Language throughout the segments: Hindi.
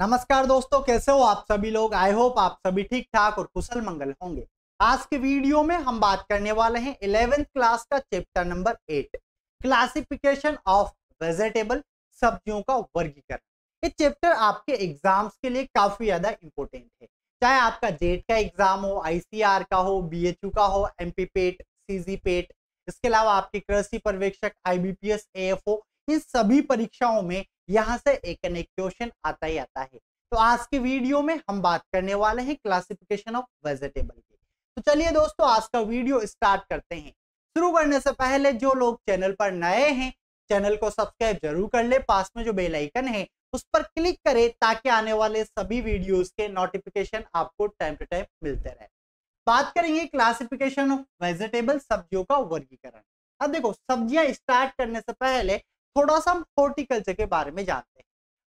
नमस्कार दोस्तों, कैसे हो आप सभी लोग। आई होप आप सभी ठीक ठाक और कुशल मंगल होंगे। आज के वीडियो में हम बात करने वाले हैं 11th क्लास का chapter number 8 classification of vegetable, सब्जियों का वर्गीकरण। ये चैप्टर आपके एग्जाम्स के लिए काफी ज्यादा इंपॉर्टेंट है, चाहे आपका जेट का एग्जाम हो, आईसीआर का हो, बीएचयू का हो, एमपी पेट, सीजी पेट, इसके अलावा आपके कृषि पर्यवेक्षक, आईबीपीएस, एएफओ, इन सभी परीक्षाओं में यहाँ से एक न एक क्वेश्चन आता ही आता है। तो आज के वीडियो में हम बात करने वाले हैं क्लासिफिकेशन ऑफ वेजिटेबल की। तो चलिए दोस्तों, आज का वीडियो स्टार्ट करते हैं। शुरू करने से पहले जो लोग चैनल पर नए हैं, चैनल को सब्सक्राइब जरूर कर ले, पास में जो बेल आइकन है उस पर क्लिक करें ताकि आने वाले सभी वीडियोस के नोटिफिकेशन आपको टाइम टू टाइम मिलते रहे। बात करेंगे क्लासिफिकेशन ऑफ वेजिटेबल, सब्जियों का वर्गीकरण। अब देखो, सब्जियां स्टार्ट करने से पहले थोड़ा सा हम हॉर्टिकल्चर के बारे में जानते हैं।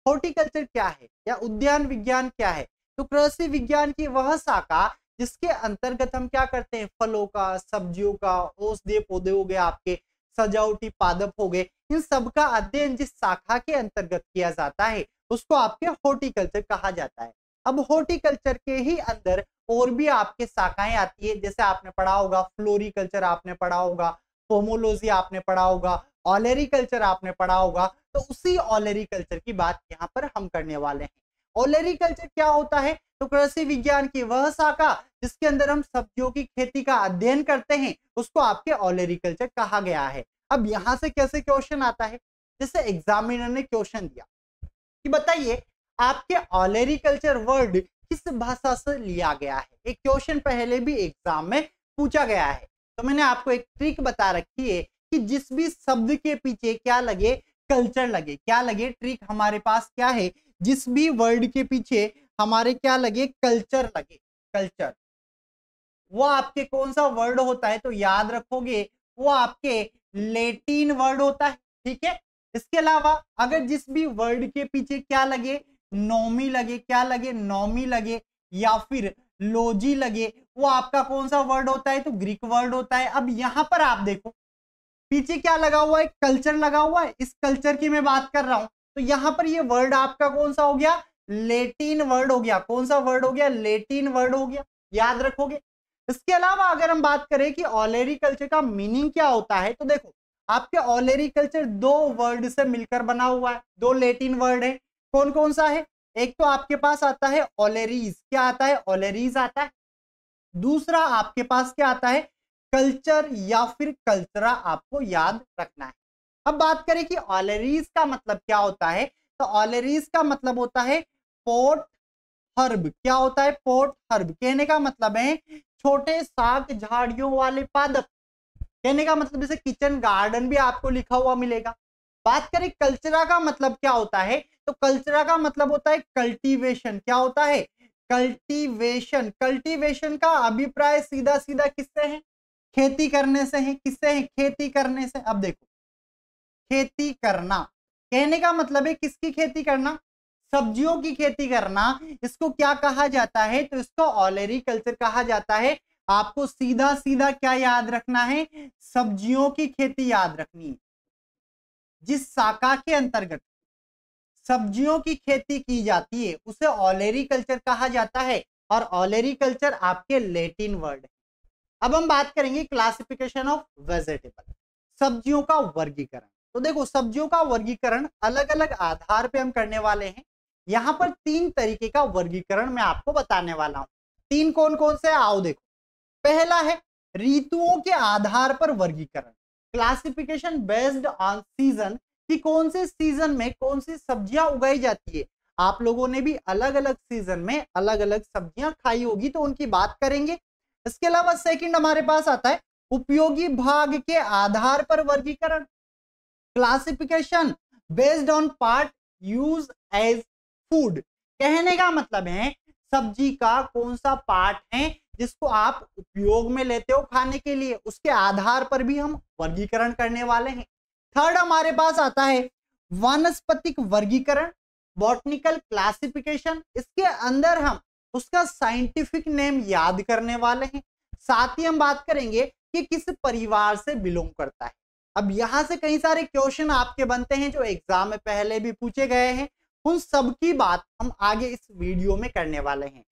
हॉर्टिकल्चर क्या है या उद्यान विज्ञान क्या है? तो कृषि विज्ञान की वह शाखा जिसके अंतर्गत हम क्या करते हैं, फलों का, सब्जियों का, औषधीय पौधे हो गए, आपके सजावटी पादप हो गए, इन सब का अध्ययन जिस शाखा के अंतर्गत किया जाता है उसको आपके हॉर्टिकल्चर कहा जाता है। अब हॉर्टिकल्चर के ही अंदर और भी आपके शाखाएं आती है, जैसे आपने पढ़ा होगा फ्लोरिकल्चर, आपने पढ़ा होगा पोमोलॉजी, आपने पढ़ा होगा ऑलेरिकल्चर, आपने पढ़ा होगा। तो उसी ऑलेरिकल्चर की बात यहाँ पर हम करने वाले हैं। ऑलेरिकल्चर क्या होता है? तो कृषि विज्ञान की वह शाखा जिसके अंदर हम सब्जियों की खेती का अध्ययन करते हैं उसको आपके ऑलेरिकल्चर कहा गया है। अब यहाँ से कैसे क्वेश्चन आता है, जैसे एग्जामिनर ने क्वेश्चन दिया कि बताइए आपके ऑलेरिकल्चर वर्ड किस भाषा से लिया गया है। एक क्वेश्चन पहले भी एग्जाम में पूछा गया है, तो मैंने आपको एक ट्रिक बता रखी है कि जिस भी शब्द के पीछे क्या लगे, कल्चर लगे। क्या लगे? ट्रिक हमारे पास क्या है, जिस भी वर्ड के पीछे हमारे क्या लगे, कल्चर लगे। कल्चर वो आपके कौन सा वर्ड होता है? तो याद रखोगे वो आपके लैटिन वर्ड होता है, ठीक है। इसके अलावा अगर जिस भी वर्ड के पीछे क्या लगे, नोमी लगे, क्या लगे, नोमी लगे या फिर लोजी लगे, वो आपका कौन सा वर्ड होता है? तो ग्रीक वर्ड होता है। अब यहां पर आप देखो पीछे क्या लगा हुआ है, कल्चर लगा हुआ है। इस कल्चर की मैं बात कर रहा हूं, तो यहां पर ये वर्ड आपका कौन सा हो गया? लैटिन वर्ड हो गया। कौन सा वर्ड हो गया? लैटिन वर्ड हो गया। याद रखोगे। इसके अलावा अगर हम बात करें कि ऑलेरिकल्चर का मीनिंग क्या होता है, तो देखो आपके ऑलेरिकल्चर दो वर्ड से मिलकर बना हुआ है, दो लैटिन वर्ड है। कौन कौन सा है? एक तो आपके पास आता है ओलेरीज। क्या आता है? ओलेरीज आता है। दूसरा आपके पास क्या आता है? कल्चर या फिर कल्चरा, आपको याद रखना है। अब बात करें कि ऑलेरीज का मतलब क्या होता है, तो ऑलेरीज का मतलब होता है पोट हर्ब। क्या होता है? Pot herb. कहने का मतलब है छोटे साग झाड़ियों वाले पादप। कहने का मतलब जैसे किचन गार्डन भी आपको लिखा हुआ मिलेगा। बात करें कल्चरा का मतलब क्या होता है, तो कल्चरा का मतलब होता है कल्टीवेशन। क्या होता है? कल्टीवेशन। कल्टीवेशन का अभिप्राय सीधा सीधा किससे है? खेती करने से है। किससे है? खेती करने से। अब देखो, खेती करना कहने का मतलब है किसकी खेती करना? सब्जियों की खेती करना। इसको क्या कहा जाता है? तो इसको ऑलेरिकल्चर कहा जाता है। आपको सीधा सीधा क्या याद रखना है? सब्जियों की खेती याद रखनी है। जिस शाखा के अंतर्गत सब्जियों की खेती की जाती है उसे ऑलेरिकल्चर कहा जाता है, और ऑलेरिकल्चर आपके लैटिन वर्ड है। अब हम बात करेंगे क्लासिफिकेशन ऑफ वेजिटेबल, सब्जियों का वर्गीकरण। तो देखो, सब्जियों का वर्गीकरण अलग अलग आधार पे हम करने वाले हैं। यहां पर तीन तरीके का वर्गीकरण मैं आपको बताने वाला हूं। तीन कौन कौन से? आओ देखो। पहला है ऋतुओं के आधार पर वर्गीकरण, क्लासिफिकेशन बेस्ड ऑन सीजन, कि कौन से सीजन में कौन सी सब्जियां उगाई जाती है। आप लोगों ने भी अलग अलग सीजन में अलग अलग सब्जियां खाई होगी, तो उनकी बात करेंगे। इसके अलावा सेकंड हमारे पास आता है उपयोगी भाग के आधार पर वर्गीकरण, classification based on part use as food. कहने का मतलब है सब्जी का कौन सा पार्ट है जिसको आप उपयोग में लेते हो खाने के लिए, उसके आधार पर भी हम वर्गीकरण करने वाले हैं। थर्ड हमारे पास आता है वानस्पतिक वर्गीकरण, बॉटनिकल क्लासिफिकेशन। इसके अंदर हम उसका साइंटिफिक नेम याद करने वाले हैं। साथ ही हम बात करेंगे कि किस परिवार से बिलोंग करता है। अब यहां से कई सारे क्वेश्चन आपके बनते हैं जो एग्जाम में पहले भी पूछे गए हैं, उन सब की बात हम आगे इस वीडियो में करने वाले हैं।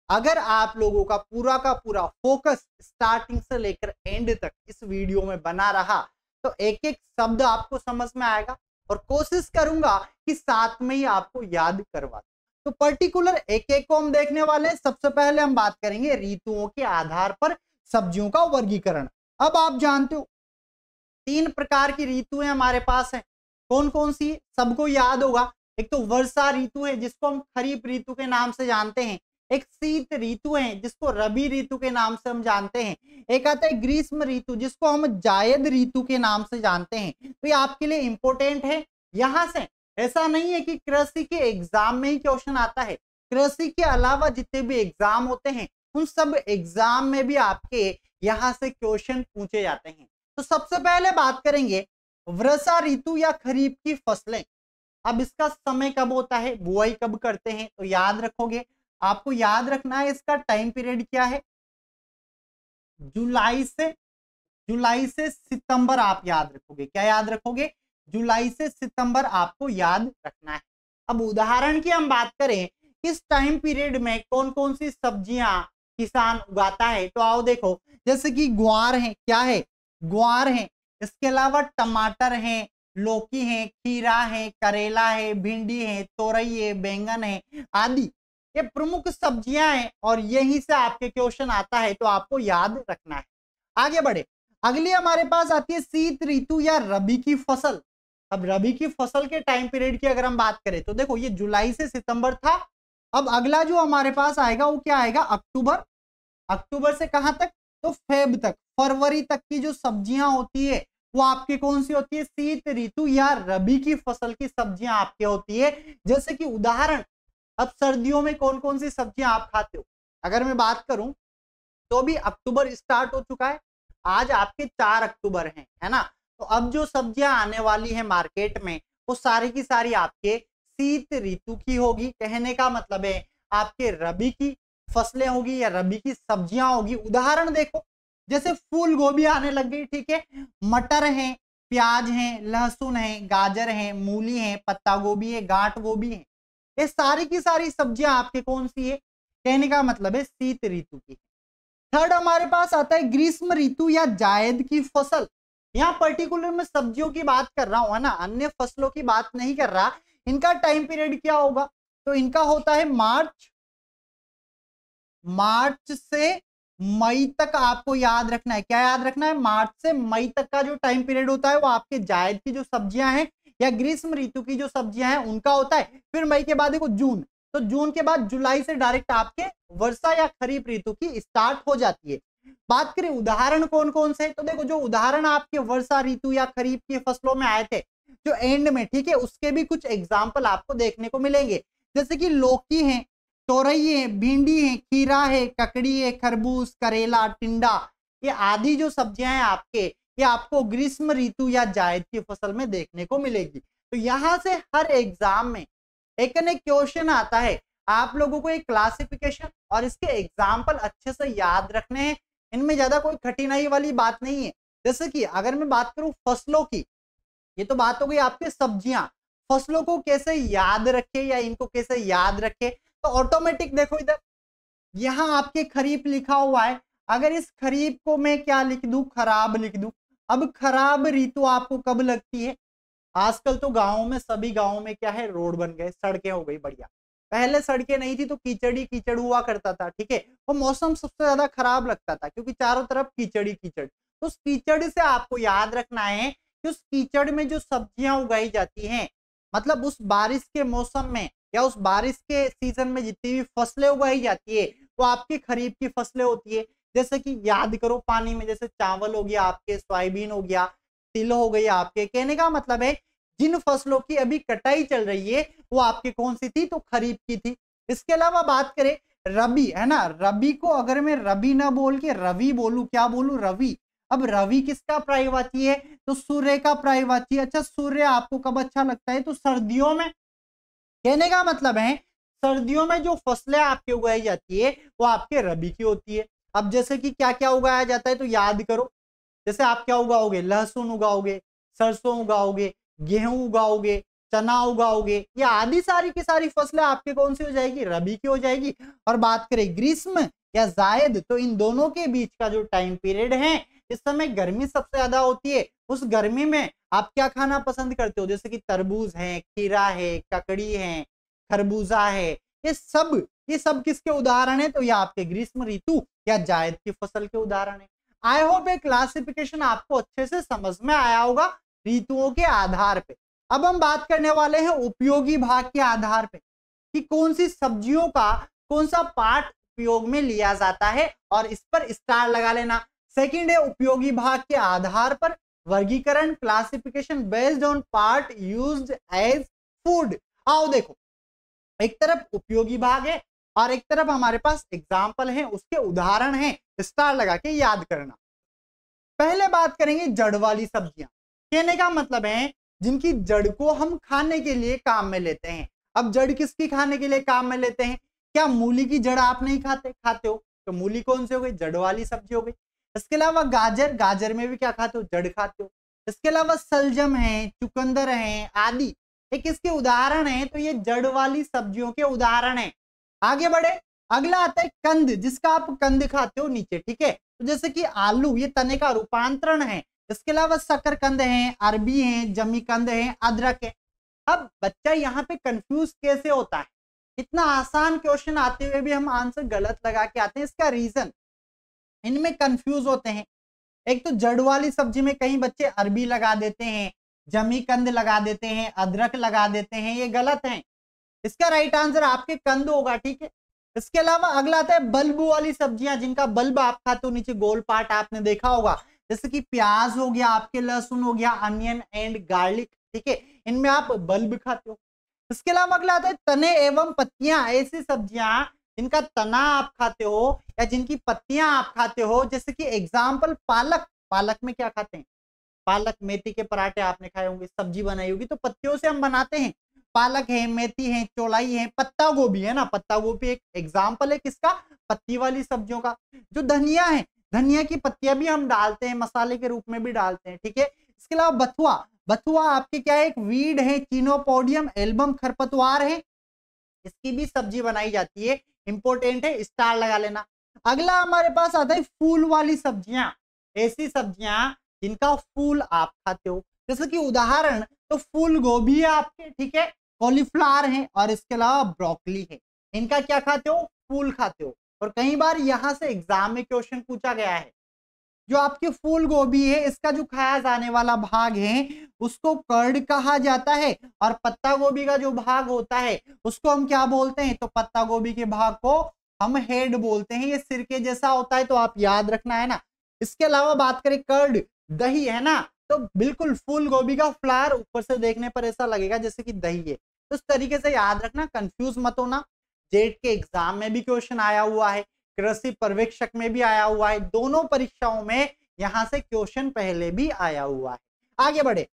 अगर आप लोगों का पूरा फोकस स्टार्टिंग से लेकर एंड तक इस वीडियो में बना रहा तो एक एक शब्द आपको समझ में आएगा और कोशिश करूंगा कि साथ में ही आपको याद करवा। तो पर्टिकुलर एक एक को हम देखने वाले हैं। सबसे पहले हम बात करेंगे ऋतुओं के आधार पर सब्जियों का वर्गीकरण। अब आप जानते हो 3 प्रकार की ऋतुएं हमारे पास हैं। कौन कौन सी? सबको याद होगा। एक तो वर्षा ऋतु है जिसको हम खरीफ ऋतु के नाम से जानते हैं। एक शीत ऋतु है जिसको रबी ऋतु के नाम से हम जानते हैं। एक आता है ग्रीष्म ऋतु जिसको हम जायद ऋतु के नाम से जानते हैं। तो ये आपके लिए इंपॉर्टेंट है। यहां से ऐसा नहीं है कि कृषि के एग्जाम में ही क्वेश्चन आता है। कृषि के अलावा जितने भी एग्जाम होते हैं उन सब एग्जाम में भी आपके यहां से क्वेश्चन पूछे जाते हैं। तो सबसे पहले बात करेंगे वर्षा ऋतु या खरीफ की फसलें। अब इसका समय कब होता है, बुआई कब करते हैं, तो याद रखोगे। आपको याद रखना है इसका टाइम पीरियड क्या है, जुलाई से सितंबर आप याद रखोगे। क्या याद रखोगे? जुलाई से सितंबर आपको याद रखना है। अब उदाहरण की हम बात करें इस टाइम पीरियड में कौन कौन सी सब्जियां किसान उगाता है, तो आओ देखो। जैसे कि ग्वार है, क्या है? ग्वार है। इसके अलावा टमाटर है, लौकी है, खीरा है, करेला है, भिंडी है, तोरई है, बैंगन है आदि। ये प्रमुख सब्जियां हैं और यहीं से आपके क्वेश्चन आता है, तो आपको याद रखना है। आगे बढ़े। अगली हमारे पास आती है शीत ऋतु या रबी की फसल। अब रबी की फसल के टाइम पीरियड की अगर हम बात करें तो देखो ये जुलाई से सितंबर था। अब अगला जो हमारे पास आएगा वो क्या आएगा? अक्टूबर से कहां तक? तो फेब तक, फरवरी तक की जो सब्जियां होती है वो आपकी कौन सी होती है? शीत ऋतु या रबी की फसल की सब्जियां आपके होती है। जैसे कि उदाहरण, अब सर्दियों में कौन कौन सी सब्जियां आप खाते हो? अगर मैं बात करूं तो भी अक्टूबर स्टार्ट हो चुका है, आज आपके 4 अक्टूबर है ना। तो अब जो सब्जियां आने वाली है मार्केट में वो सारी की सारी आपके शीत ऋतु की होगी। कहने का मतलब है आपके रबी की फसलें होगी या रबी की सब्जियां होगी। उदाहरण देखो, जैसे फूल गोभी आने लग गई, ठीक है, मटर है, प्याज है, लहसुन है, गाजर है, मूली है, पत्ता गोभी है, गांठ गोभी है। ये सारी की सारी सब्जियां आपके कौन सी है? कहने का मतलब है शीत ऋतु की। थर्ड हमारे पास आता है ग्रीष्म ऋतु या जायद की फसल। यहाँ पर्टिकुलर में सब्जियों की बात कर रहा हूं, है ना, अन्य फसलों की बात नहीं कर रहा। इनका टाइम पीरियड क्या होगा? तो इनका होता है मार्च से मई तक। आपको याद रखना है, क्या याद रखना है? मार्च से मई तक का जो टाइम पीरियड होता है वो आपके जायद की जो सब्जियां हैं या ग्रीष्म ऋतु की जो सब्जियां हैं उनका होता है। फिर मई के बाद देखो जून, तो जून के बाद जुलाई से डायरेक्ट आपके वर्षा या खरीफ ऋतु की स्टार्ट हो जाती है। बात करें उदाहरण कौन कौन से, तो देखो जो उदाहरण आपके वर्षा ऋतु या खरीफ की फसलों में आए थे जो एंड में, ठीक है, उसके भी कुछ एग्जाम्पल आपको देखने को मिलेंगे। जैसे कि लौकी है, तोरई है, भिंडी है, खीरा है, ककड़ी है, खरबूज, करेला, टिंडा, ये आदि जो सब्जियां हैं आपके, ये आपको ग्रीष्म ऋतु या जायद की फसल में देखने को मिलेगी। तो यहां से हर एग्जाम में एक न क्वेश्चन आता है। आप लोगों को एक क्लासिफिकेशन और इसके एग्जाम्पल अच्छे से याद रखने हैं। इनमें ज्यादा कोई कठिनाई वाली बात नहीं है। जैसे कि अगर मैं बात करूं फसलों की, ये तो बात हो गई आपके सब्जियां। फसलों को कैसे याद रखे या इनको कैसे याद रखे, तो ऑटोमेटिक देखो इधर यहां आपके खरीफ लिखा हुआ है। अगर इस खरीफ को मैं क्या लिख दूं? खराब लिख दूं। अब खराब ऋतु आपको कब लगती है? आजकल तो गांवों में, सभी गांवों में क्या है, रोड बन गए, सड़कें हो गई बढ़िया। पहले सड़कें नहीं थी तो कीचड़ ही कीचड़ हुआ करता था, ठीक है। वो मौसम सबसे ज्यादा खराब लगता था क्योंकि चारों तरफ कीचड़ ही कीचड़। तो उस कीचड़ से आपको याद रखना है कि उस कीचड़ में जो सब्जियां उगाई जाती हैं, मतलब उस बारिश के मौसम में या उस बारिश के सीजन में जितनी भी फसलें उगाई जाती है वो आपकी खरीफ की फसलें होती है। जैसे कि याद करो पानी में, जैसे चावल हो गया आपके, सोयाबीन हो गया, तिल हो गई आपके। कहने का मतलब है जिन फसलों की अभी कटाई चल रही है वो आपकी कौन सी थी? तो खरीफ की थी। इसके अलावा बात करें रबी, है ना, रबी को अगर मैं रबी ना बोल के रवि बोलूं, क्या बोलूं? रवि। अब रवि किसका पर्यायवाची है? तो सूर्य का पर्यायवाची। अच्छा, सूर्य आपको कब अच्छा लगता है? तो सर्दियों में। कहने का मतलब है सर्दियों में जो फसलें आपके उगाई जाती है वो आपके रबी की होती है। अब जैसे कि क्या क्या उगाया जाता है तो याद करो। जैसे आप क्या उगाओगे? लहसुन उगाओगे, सरसों उगाओगे, गेहूं उगाओगे, चना उगाओगे, या आदि सारी की सारी फसलें आपके कौन सी हो जाएगी, रबी की हो जाएगी। और बात करें ग्रीष्म या जायद, तो इन दोनों के बीच का जो टाइम पीरियड है, इस समय गर्मी सबसे ज्यादा होती है। उस गर्मी में आप क्या खाना पसंद करते हो, जैसे कि तरबूज है, खीरा है, ककड़ी है, खरबूजा है, ये सब किसके उदाहरण है, तो ये आपके ग्रीष्म ऋतु या जायद की फसल के उदाहरण है। आई होप ये क्लासिफिकेशन आपको अच्छे से समझ में आया होगा ऋतुओं के आधार पे। अब हम बात करने वाले हैं उपयोगी भाग के आधार पे कि कौन सी सब्जियों का कौन सा पार्ट उपयोग में लिया जाता है, और इस पर स्टार लगा लेना। सेकंड है उपयोगी भाग के आधार पर वर्गीकरण, classification based on part used as food. आओ देखो, एक तरफ उपयोगी भाग है और एक तरफ हमारे पास एग्जाम्पल है, उसके उदाहरण है, स्टार लगा के याद करना। पहले बात करेंगे जड़ वाली सब्जियां। कहने का मतलब है जिनकी जड़ को हम खाने के लिए काम में लेते हैं। अब जड़ किसकी खाने के लिए काम में लेते हैं, क्या मूली की जड़ आप नहीं खाते हो, तो मूली कौन सी हो गई, जड़ वाली सब्जी हो गई। इसके अलावा गाजर में भी क्या खाते हो, जड़ खाते हो। इसके अलावा सलजम है, चुकंदर है आदि, ये किसके उदाहरण है, तो ये जड़ वाली सब्जियों के उदाहरण है। आगे बढ़े, अगला आता है कंद, जिसका आप कंद खाते हो नीचे, ठीक है। तो जैसे कि आलू, ये तने का रूपांतरण है। इसके अलावा शकरकंद है, अरबी है, जमीकंद है, अदरक है। अब बच्चा यहाँ पे कंफ्यूज कैसे होता है, इतना आसान क्वेश्चन आते हुए भी हम आंसर गलत लगा के आते हैं। इसका रीजन, इनमें कंफ्यूज होते हैं। एक तो जड़ वाली सब्जी में कई बच्चे अरबी लगा देते हैं, जमीकंद लगा देते हैं, अदरक लगा देते हैं, ये गलत है। इसका राइट आंसर आपके कंद होगा, ठीक है। इसके अलावा अगला आता है बल्ब वाली सब्जियां, जिनका बल्ब आप खाते हो, नीचे गोल पार्ट आपने देखा होगा, जैसे कि प्याज हो गया आपके, लहसुन हो गया, अनियन एंड गार्लिक, ठीक है, इनमें आप बल्ब खाते हो। इसके अलावा अगला आता है तने एवं पत्तियां, ऐसी सब्जियां जिनका तना आप खाते हो या जिनकी पत्तियां आप खाते हो, जैसे कि एग्जाम्पल पालक। पालक में क्या खाते हैं, पालक मेथी के पराठे आपने खाए होंगे, सब्जी बनाई होगी तो पत्तियों से हम बनाते हैं। पालक है, मेथी है, चौलाई है, पत्ता गोभी है ना, पत्ता गोभी एक एग्जाम्पल है किसका, पत्ती वाली सब्जियों का। जो धनिया है, धनिया की पत्तियां भी हम डालते हैं, मसाले के रूप में भी डालते हैं, ठीक है। इसके अलावा बथुआ, बथुआ आपके क्या है, एक वीड है, चिनोपोडियम एल्बम खरपतवार है, इसकी भी सब्जी बनाई जाती है, इंपॉर्टेंट है, स्टार लगा लेना। अगला हमारे पास आता है फूल वाली सब्जियां, ऐसी सब्जियां जिनका फूल आप खाते हो, जैसे कि उदाहरण तो फूल गोभी है आपके, ठीक है, कॉलीफ्लावर है, और इसके अलावा ब्रोकली है। इनका क्या खाते हो, फूल खाते हो। और कई बार यहां से एग्जाम में क्वेश्चन पूछा गया है, जो आपकी फूल गोभी है, इसका जो खाया जाने वाला भाग है उसको कर्ड कहा जाता है, और पत्ता गोभी का जो भाग होता है उसको हम क्या बोलते हैं, तो पत्ता गोभी के भाग को हम हेड बोलते हैं। ये सिरके जैसा होता है, तो आप याद रखना है ना। इसके अलावा बात करें कर्ड, दही है ना, तो बिल्कुल फूल गोभी का फ्लावर ऊपर से देखने पर ऐसा लगेगा जैसे कि दही है, तो इस तरीके से याद रखना, कंफ्यूज मत होना। जेट के एग्जाम में भी क्वेश्चन आया हुआ है, कृषि पर्यवेक्षक में भी आया हुआ है, दोनों परीक्षाओं में यहां से क्वेश्चन पहले भी आया हुआ है। आगे बढ़े,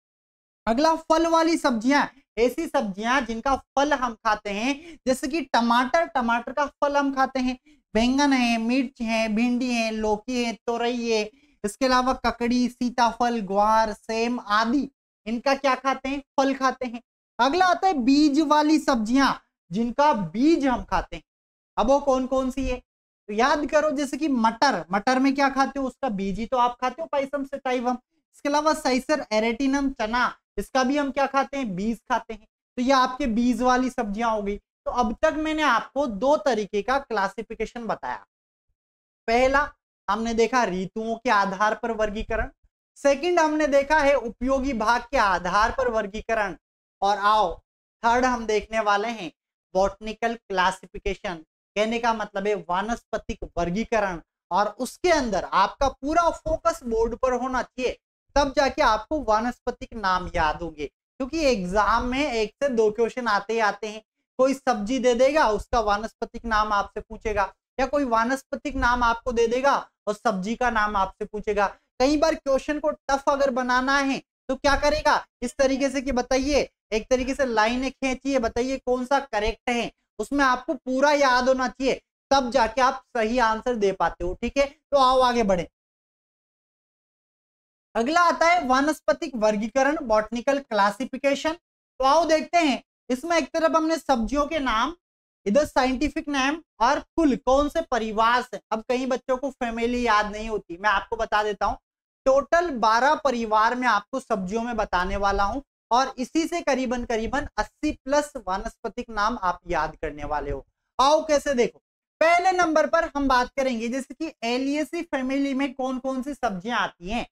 अगला फल वाली सब्जियां, ऐसी सब्जियां जिनका फल हम खाते हैं, जैसे कि टमाटर, टमाटर का फल हम खाते हैं। बैंगन है, मिर्च है, भिंडी है, लौकी है, तोरई है। इसके अलावा ककड़ी, सीताफल, ग्वार, सेम आदि, इनका क्या खाते हैं, फल खाते हैं। अगला आता है बीज वाली सब्जियां, जिनका बीज हम खाते हैं। अब वो कौन कौन सी है, तो याद करो, जैसे कि मटर, मटर में क्या खाते हो, उसका बीज ही तो आप खाते हो, पाइसम सेटाइवम। इसके अलावा साइसर एरेटिनम, चना, इसका भी हम क्या खाते हैं, बीज खाते हैं। तो ये आपके बीज वाली सब्जियां हो गई। तो अब तक मैंने आपको दो तरीके का क्लासिफिकेशन बताया। पहला हमने देखा ऋतुओं के आधार पर वर्गीकरण, सेकंड हमने देखा है उपयोगी भाग के आधार पर वर्गीकरण, और आओ थर्ड हम देखने वाले हैं बॉटनिकल क्लासिफिकेशन। कहने का मतलब है वानस्पतिक वर्गीकरण, और उसके अंदर आपका पूरा फोकस बोर्ड पर होना चाहिए, तब जाके आपको वानस्पतिक नाम याद होंगे। क्योंकि एग्जाम में एक से दो क्वेश्चन आते ही आते हैं। कोई सब्जी दे देगा, उसका वानस्पतिक नाम आपसे पूछेगा, या कोई वानस्पतिक नाम आपको दे देगा और सब्जी का नाम आपसे पूछेगा। कई बार क्वेश्चन को टफ अगर बनाना है तो क्या करेगा, इस तरीके से कि बताइए, एक तरीके से लाइनें खींचिए, बताइए कौन सा करेक्ट है, उसमें आपको पूरा याद होना चाहिए, तब जाके आप सही आंसर दे पाते हो, ठीक है। तो आओ आगे बढ़े। अगला आता है वानस्पतिक वर्गीकरण, बॉटनिकल क्लासिफिकेशन। तो आओ देखते हैं, इसमें एक तरफ हमने सब्जियों के नाम, इधर साइंटिफिक नेम और कुल कौन से परिवार से। अब कई बच्चों को फैमिली याद नहीं होती, मैं आपको बता देता हूं, टोटल 12 परिवार में आपको सब्जियों में बताने वाला हूं और इसी से करीबन करीबन 80 प्लस वानस्पतिक नाम आप याद करने वाले हो। आओ कैसे देखो, पहले नंबर पर हम बात करेंगे जैसे कि एलियेसी फैमिली में कौन कौन सी सब्जियां आती हैं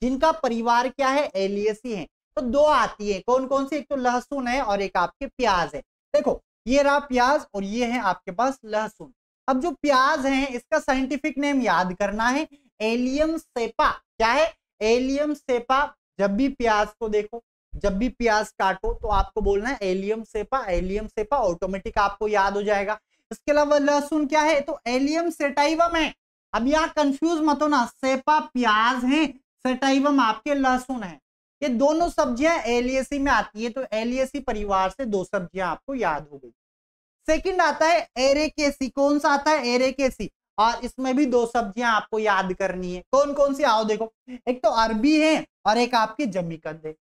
जिनका परिवार क्या है, एलियेसी है। तो दो आती है, कौन कौन सी, एक तो लहसुन है और एक आपके प्याज है। देखो ये रहा प्याज और ये है आपके पास लहसुन। अब जो प्याज है इसका साइंटिफिक नेम याद करना है, एलियम सेपा। क्या है, एलियम सेपा। जब भी प्याज को देखो, जब भी प्याज काटो तो आपको बोलना है allium cepa, allium cepa, automatic आपको याद हो जाएगा। इसके अलावा लहसुन क्या है, तो एलियम सेटाइवम है। अब यहाँ कंफ्यूज मत होना, सेपा प्याज है, सेटाइवम आपके लहसुन है। ये दोनों सब्जियां एलियेसी में आती है, तो एलियेसी परिवार से दो सब्जियां आपको याद हो गई। सेकंड आता है एरेकेसी। कौन सा आता है, एरेकेसी, और इसमें भी दो सब्जियां आपको याद करनी है। कौन कौन सी, आओ देखो, एक तो अरबी है और एक आपकी जमीकंद है।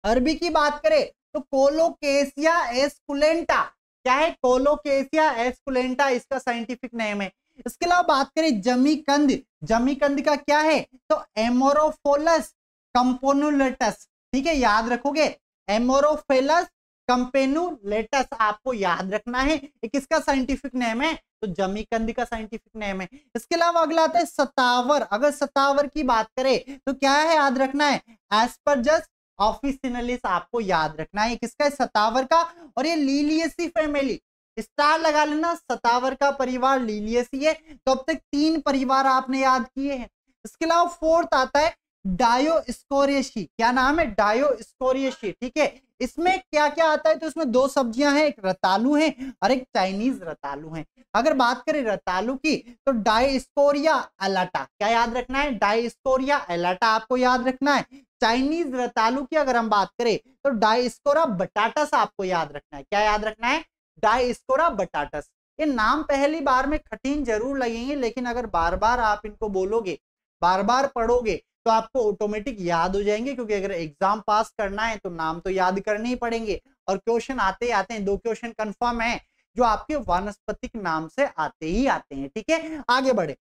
अरबी की बात करें तो कोलोकेसिया एस्कुलेंटा। क्या है, कोलोकेसिया एस्कुलेंटा इसका साइंटिफिक नेम है। इसके अलावा बात करें जमीकंद, जमीकंद का क्या है, तो एमोरोफोलस कंपोनुलेटस। ठीक है, याद रखोगे, एमोरोफेलस कंपेनुलेटस आपको याद रखना है, एक इसका साइंटिफिक नेम है, तो जमीकंद का साइंटिफिक नेम है। इसके अलावा अगला आता है सतावर। अगर सतावर की बात करें तो क्या है, याद रखना है, एस्परजस ऑफिसिनलिस आपको याद रखना है, किसका है, सतावर का। और ये लीलियेसी फैमिली, स्टार लगा लेना, सतावर का परिवार लीलियेसी है। तो अब तक 3 परिवार आपने याद किए हैं। इसके अलावा फोर्थ आता है डायोस्कोरियेसी। क्या नाम है, डायोस्कोरियेसी। ठीक है, इसमें क्या क्या आता है, तो इसमें दो सब्जियां हैं, एक रतालू है और एक चाइनीज रतालू है। अगर बात करें रतालू की तो डायोस्कोरिया एलाटा, क्या याद रखना है, डायोस्कोरिया एलाटा आपको याद रखना है। चाइनीज रतालू की अगर हम बात करें तो डायोस्कोरा बटाटस आपको याद रखना है। क्या याद रखना है, डायोस्कोरा बटाटस। ये नाम पहली बार में कठिन जरूर लगेंगे, लेकिन अगर बार बार आप इनको बोलोगे, बार बार पढ़ोगे तो आपको ऑटोमेटिक याद हो जाएंगे, क्योंकि अगर एग्जाम पास करना है तो नाम तो याद करने ही पड़ेंगे। और क्वेश्चन आते ही आते हैं, 2 क्वेश्चन कंफर्म है जो आपके वानस्पतिक नाम से आते ही आते हैं। ठीक है, आगे बढ़े।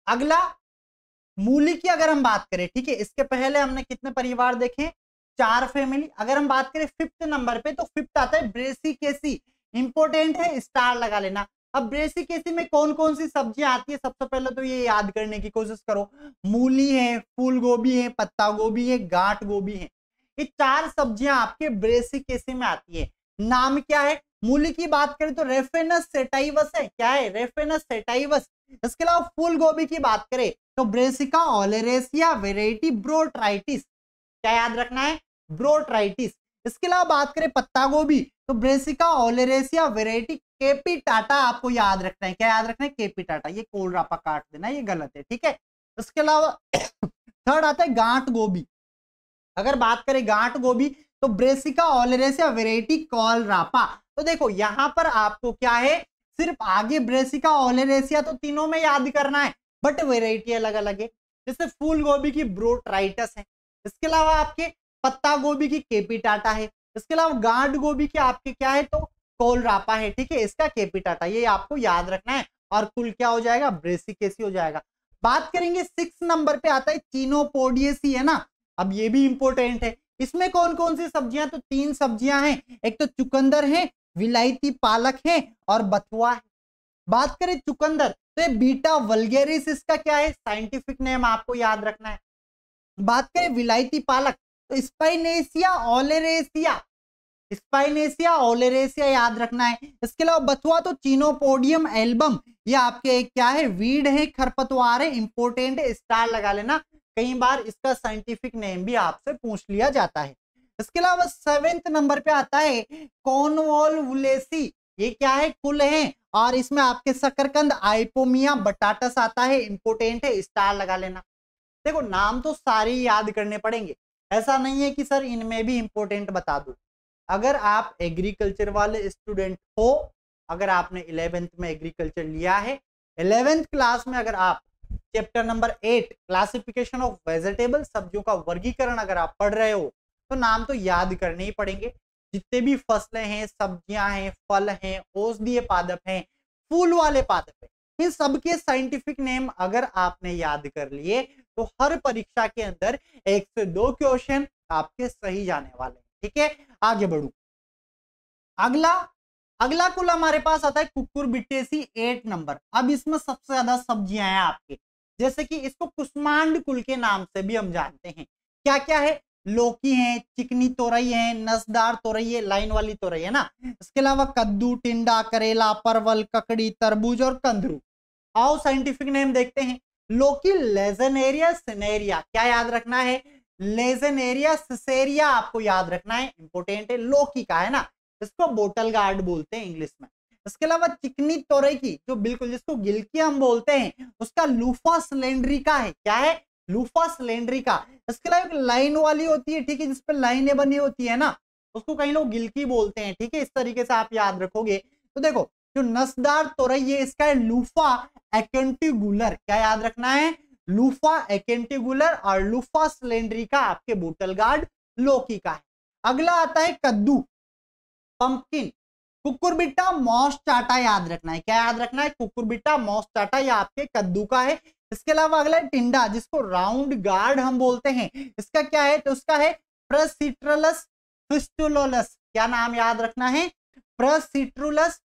अगला मूली की अगर हम बात करें, ठीक है, इसके पहले हमने कितने परिवार देखे, 4 फैमिली। अगर हम बात करें 5th नंबर पे तो 5th आता है ब्रेसिकेसी। इंपोर्टेंट है, स्टार लगा लेना। अब ब्रेसिकेसी में कौन कौन सी सब्जियां आती है, सबसे पहले तो ये याद करने की कोशिश करो। मूली है, फूल गोभी है, पत्ता गोभी है, गांठ गोभी है। ये 4 सब्जियां आपके ब्रेसिकेसी में आती है। नाम क्या है, मूली की बात करें तो रेफेनस सेटाइवस है। क्या है, रेफेनस सेटाइवस। इसके अलावा फूल गोभी की बात करें तो ब्रेसिका ओलेरेसिया वेराइटी ब्रोट्राइटिस। क्या याद रखना है, ब्रोट्राइटिस। इसके अलावा बात करें पत्ता गोभी तो ब्रेसिका ओलेरेसिया वेराइटी केपिटाटा आपको याद रखना है। क्या याद रखना है, केपिटाटा। ये कोलरापा काट देना, ये गलत है। ठीक है, इसके अलावा थर्ड आता है गांठ गोभी। अगर बात करें गांठ गोभी तो ब्रेसिका ओलेरेसिया वेराइटी कोलरापा। तो देखो यहां पर आपको क्या है, सिर्फ आगे ब्रेसिका ओलेरेसिया तो तीनों में याद करना है, बट वेराइटी अलग अलग है। जैसे फूल गोभी की ब्रोट्राइटस है, इसके अलावा आपके पत्ता गोभी की केपिटाटा है, इसके अलावा गांठ गोभी की आपके क्या है, तो कोलरापा है। ठीक है, इसका केपिटाटा, ये आपको याद रखना है। और कुल क्या हो जाएगा, ब्रेसिकेसी हो जाएगा। बात करेंगे 6 नंबर पे आता है चिनोपोडियेसी, है ना। अब ये भी इंपॉर्टेंट है। इसमें कौन कौन सी सब्जियां, तो 3 सब्जियां हैं, एक तो चुकंदर है, विलायती पालक है और बथुआ है। बात करें चुकंदर तो बीटा वल्गेरिस इसका क्या है, साइंटिफिक नेम आपको याद रखना है। बात करें विलायती पालक तो स्पाइनेसिया ओलेरेसिया, स्पाइनेसिया ओलेरेसिया याद रखना है। इसके अलावा बथुआ तो चिनोपोडियम एल्बम, ये आपके क्या है, वीड है, खरपतवार है, इंपोर्टेंट है, स्टार लगा लेना। कई बार इसका साइंटिफिक नेम भी आपसे पूछ लिया जाता है। इसके अलावा 7th नंबर पे आता है कॉर्नवोल्वुलेसी। ये क्या है, कुल है, और इसमें आपके शकरकंद आइपोमिया बटाटस आता है, इंपोर्टेंट है, स्टार लगा लेना। देखो नाम तो सारे याद करने पड़ेंगे, ऐसा नहीं है कि सर इनमें भी इंपोर्टेंट बता दूं। अगर आप एग्रीकल्चर वाले स्टूडेंट हो, अगर आपने 11th में एग्रीकल्चर लिया है, 11th क्लास में अगर आप chapter number 8 classification of vegetable, सब्जियों का वर्गीकरण अगर आप पढ़ रहे हो, तो नाम तो याद करने ही पड़ेंगे। जितने भी फसलें हैं, सब्जियां हैं, फल हैं, औषधीय पादप हैं, फूल वाले पादप हैं, इन सबके साइंटिफिक नेम अगर आपने याद कर लिए तो हर परीक्षा के अंदर 1 से 2 क्वेश्चन आपके सही जाने वाले हैं। ठीक है, आगे बढ़ू। अगला अगला कुल हमारे पास आता है कुकुरबिटेसी 8 नंबर। अब इसमें सबसे ज्यादा सब्जियां हैं आपके, जैसे कि इसको कुष्मांड कुल के नाम से भी हम जानते हैं। क्या क्या है? लौकी है, चिकनी तोरई है, नसदार तोरई है, लाइन वाली तोरई है ना। इसके अलावा कद्दू, टिंडा, करेला, परवल, ककड़ी, तरबूज और कंदरू। आओ साइंटिफिक नेम देखते हैं। लौकी लेजेनेरिया सिनेरिया, क्या याद रखना है? लेजेनेरिया सिसेरिया आपको याद रखना है, इंपोर्टेंट है, लौकी का है ना, इसको बोटल गार्ड बोलते हैं इंग्लिश में। इसके अलावा चिकनी तोरई की, जो बिल्कुल जिसको गिलकी हम बोलते हैं, उसका लूफा सिलेंड्रिका है। क्या है? लूफा सिलेंड्रिका। इसके अलावा एक लाइन वाली होती है, ठीक है, जिसपे लाइनें बनी होती है ना, उसको कई लोग गिलकी बोलते हैं। ठीक है, इस तरीके से आप याद रखोगे। तो देखो, जो नसदार तोरई है इसका है लूफा एकेंटिगुलर। क्या याद रखना है? लूफा एकेंटिगुलर। और लूफा सिलेंड्रिका आपके बोटल गार्ड लौकी का है। अगला आता है कद्दू, पंपकिन। कुकुरबिट्टा मॉस्टाटा याद रखना है। क्या याद रखना है? कुकुरबिट्टा मॉस्टाटा, ये आपके कद्दू का है। इसके अलावा अगला है टिंडा, जिसको राउंड गार्ड हम बोलते हैं। इसका क्या है? तो उसका है प्रसिट्रुलस फिस्टुलोलस। क्या नाम याद रखना है? प्रसिट्रुलस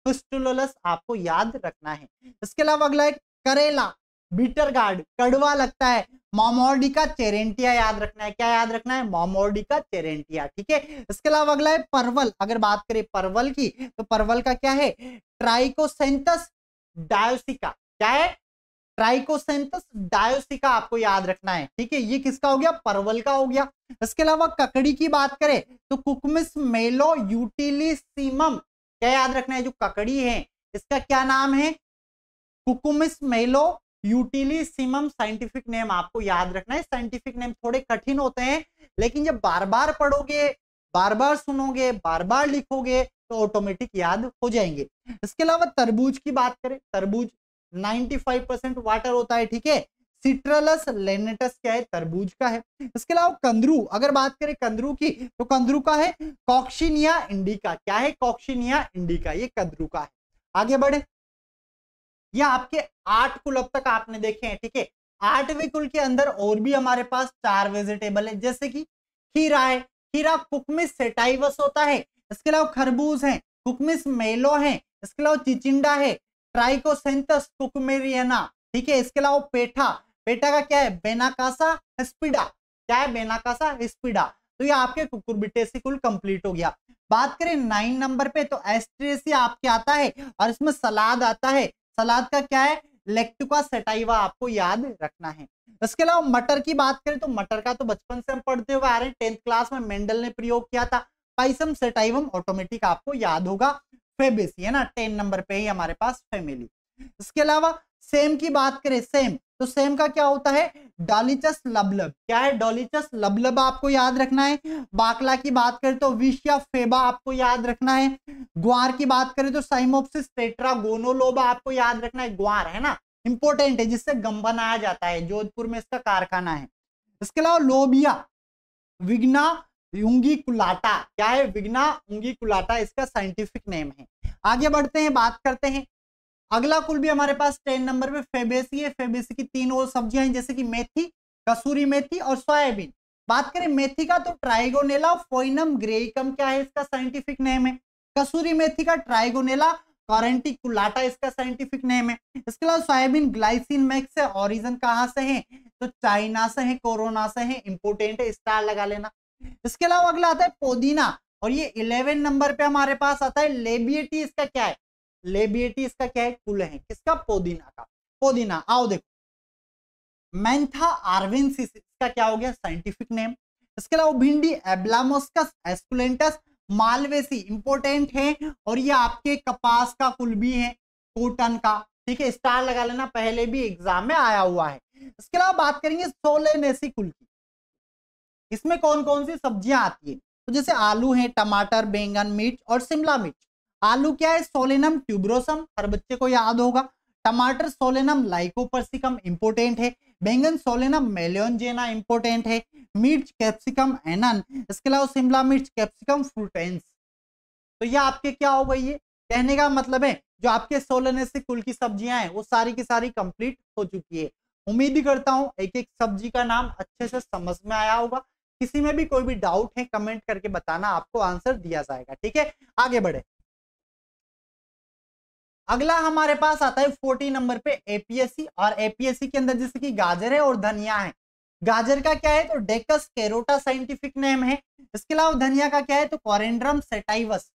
फिस्टुलोलस आपको याद रखना है। इसके अलावा अगला है करेला, बीटर गार्ड, कड़वा लगता है, मोमोर्डिका चेरेंटिया याद रखना है। क्या याद रखना है? मोमोर्डिका चेरेंटिया। ठीक है, इसके अलावा अगला है परवल। अगर बात करें परवल की, तो परवल का क्या है? ट्राइकोसेंथस डायोसिका। क्या है? ट्राइकोसेंथस डायोसिका आपको याद रखना है। ठीक है, ये किसका हो गया? परवल का हो गया। इसके अलावा ककड़ी की बात करें तो कुकुमिस मेलो यूटिलिसिमम। क्या याद रखना है? जो ककड़ी है इसका क्या नाम है? कुकुमिस मेलो यूटिलिसिमम साइंटिफिक नेम आपको याद रखना है। साइंटिफिक नेम थोड़े कठिन होते हैं, लेकिन जब बार बार पढ़ोगे, बार बार सुनोगे, बार बार लिखोगे तो ऑटोमेटिक याद हो जाएंगे। इसके अलावा तरबूज की बात करें, तरबूज 95% वाटर होता है। ठीक है, सिट्रलस लेनेटस क्या है? तरबूज का है। इसके अलावा कंदरू, अगर बात करें कंदरू की, तो कंदरू का है कॉक्सिनिया इंडिका। क्या है? कॉक्सिनिया इंडिका, ये कंदरू का है। आगे बढ़े। ये आपके 8 कुल अब तक आपने देखे हैं। ठीक है, 8वें कुल के अंदर और भी हमारे पास 4 वेजिटेबल है, जैसे कि खीरा है। खीरा कुकमिस सेटाइवस होता है। इसके अलावा खरबूज है, कुकमिस मेलो है। इसके अलावा चिचिंडा है, ट्राइकोसेंथस कुकुमेरियाना। ठीक है, इसके अलावा पेठा, पेठा का क्या है? बेनाकासा हिस्पिडा। क्या है? बेनाकासा हिस्पिडा। तो ये आपके कुकुरबिटेसी कुल कंप्लीट हो गया। बात करें 9 नंबर पे, तो एस्ट्रेसी आपके आता है और इसमें सलाद आता है। सलाद का क्या है? लेक्टुका सेटाइवा आपको याद रखना है। इसके अलावा मटर की बात करें तो मटर का तो बचपन से हम पढ़ते हुए आ रहे हैं, 10th क्लास में मेंडल ने प्रयोग किया था। पाइसम सेटाइवम ऑटोमेटिक आपको याद होगा। फेबेसी है ना, 10 नंबर पे ही हमारे पास फैमिली। इसके अलावा सेम की बात करें, सेम, तो सेम का क्या होता है? डॉलिचस लबलब। क्या है? डॉलिचस लबलब आपको याद रखना है। बाकला की बात करें तो विशिया फेबा आपको याद रखना है। ग्वार की बात करें तो साइमोप्सिस टेट्रागोनोलोबा आपको याद रखना है। ग्वार है ना, इंपोर्टेंट है, जिससे गम बनाया जाता है, जोधपुर में इसका कारखाना है। इसके अलावा लोबिया, विग्ना उंगीकुलाटा। क्या है? विग्ना उंगीकुलाटा इसका साइंटिफिक नेम है। आगे बढ़ते हैं, बात करते हैं। अगला कुल भी हमारे पास 10 नंबर पे फेबेसी है। फेबेसी की 3 और सब्जियां हैं, जैसे कि मेथी, कसूरी मेथी और सोयाबीन। बात करें मेथी का तो ट्राइगोनेला फोइनम ग्रेइकम क्या है इसका साइंटिफिक नेम है। कसूरी मेथी का ट्राइगोनेला कॉरेंटिकुलाटा इसका साइंटिफिक नेम है। इसके अलावा सोयाबीन ग्लाइसिन मैक्स है, ओरिजिन कहां से है? तो चाइना से है, कोरोना से है, इंपोर्टेंट है, स्टार लगा लेना। इसके अलावा अगला आता है पुदीना, और ये 11 नंबर पे हमारे पास आता है लेबिएटी। इसका क्या है? लेबिएटी इसका क्या है? कुल है किसका? पुदीना का। पुदीना, आओ देखो, मैंथा आर्वेंसिस इसका क्या हो गया? Scientific name. इसके अलावा भिंडी एब्लामोस्कस एस्कुलेंटस मालवेसी, इंपोर्टेंट है, और ये आपके कपास का कुल भी है, कॉटन का। ठीक है, स्टार लगा लेना, पहले भी एग्जाम में आया हुआ है। इसके अलावा बात करेंगे सोलेनेसी कुल की। इसमें कौन कौन सी सब्जियां आती है? तो जैसे आलू है, टमाटर, बैंगन, मिर्च और शिमला मिर्च। आलू क्या है? सोलेनम ट्यूबरोसम, हर बच्चे को याद होगा। टमाटर सोलेनम लाइकोपर्सिकम, इंपोर्टेंट है। बैंगन सोलेनम मेलोंजेना इंपॉर्टेंट है, मिर्च कैप्सिकम एनन, इसके अलावा शिमला मिर्च कैप्सिकम फ्रूटेंस। तो ये आपके क्या हो गई है, कहने का मतलब है जो आपके सोलेनेसी कुल की सब्जियां हैं वो सारी की सारी कंप्लीट हो चुकी है। उम्मीद करता हूं एक एक सब्जी का नाम अच्छे से समझ में आया होगा। किसी में भी कोई भी डाउट है कमेंट करके बताना, आपको आंसर दिया जाएगा। ठीक है, आगे बढ़े। अगला हमारे पास आता है 40 नंबर पे एपीएससी, और एपीएससी के अंदर जैसे कि गाजर है और धनिया है। गाजर का क्या है तो डेकस कैरोटा साइंटिफिक नेम है। इसके अलावा धनिया का क्या है तो कोरिएंड्रम सेटाइवस।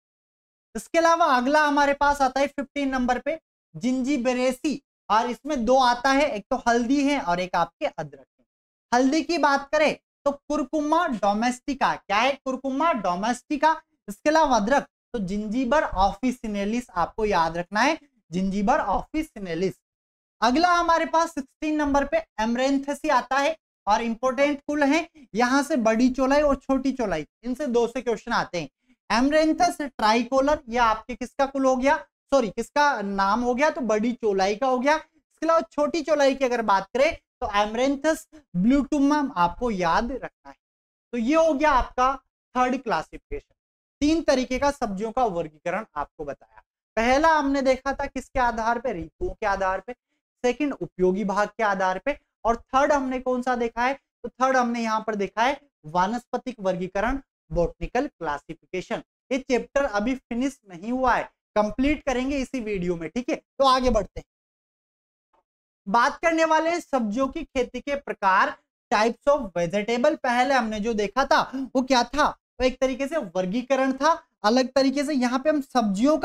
इसके अलावा अगला हमारे पास आता है 15 नंबर पे जिंजीबेरेसी, और इसमें दो आता है, एक तो हल्दी है और एक आपके अदरक है। हल्दी की बात करें तो कुरकुमा डोमेस्टिका, क्या है कुरकुमा डोमेस्टिका। इसके अलावा अदरक तो जिंजीबर ऑफिसिनेलिस, आपको याद रखना है जिंजीबर ऑफिसिनेलिस। अगला हमारे पास 16 नंबर पे एमरेंथेसी आता है, और इंपोर्टेंट कुल है यहां से बड़ी चौलाई और छोटी चौलाई, इनसे दो से क्वेश्चन आते हैं। एमरेंथस ट्राइकोलर, ये आपके किसका कुल हो गया, सॉरी किसका नाम हो गया तो बड़ी चौलाई का हो गया। इसके अलावा छोटी चौलाई की अगर बात करें तो एमरेंथस ब्लूटुमम आपको याद रखना है। तो ये हो गया आपका थर्ड क्लासिफिकेशन। 3 तरीके का सब्जियों का वर्गीकरण आपको बताया। पहला हमने देखा था किसके आधार पे, ऋतुओं के आधार पे। सेकंड उपयोगी भाग के आधार पे। और थर्ड हमने कौन सा देखा है तो थर्ड हमने यहां पर देखा है वानस्पतिक वर्गीकरण, बॉटनिकल क्लासिफिकेशन। ये चैप्टर अभी फिनिश नहीं हुआ है, कंप्लीट करेंगे इसी वीडियो में। ठीक है, तो आगे बढ़ते हैं। बात करने वाले हैं सब्जियों की खेती के प्रकार, टाइप्स ऑफ वेजिटेबल। पहले हमने जो देखा था वो क्या था, तो एक तरीके से वर्गीकरण था। अलग तरीके से यहाँ पे हम सब्जियों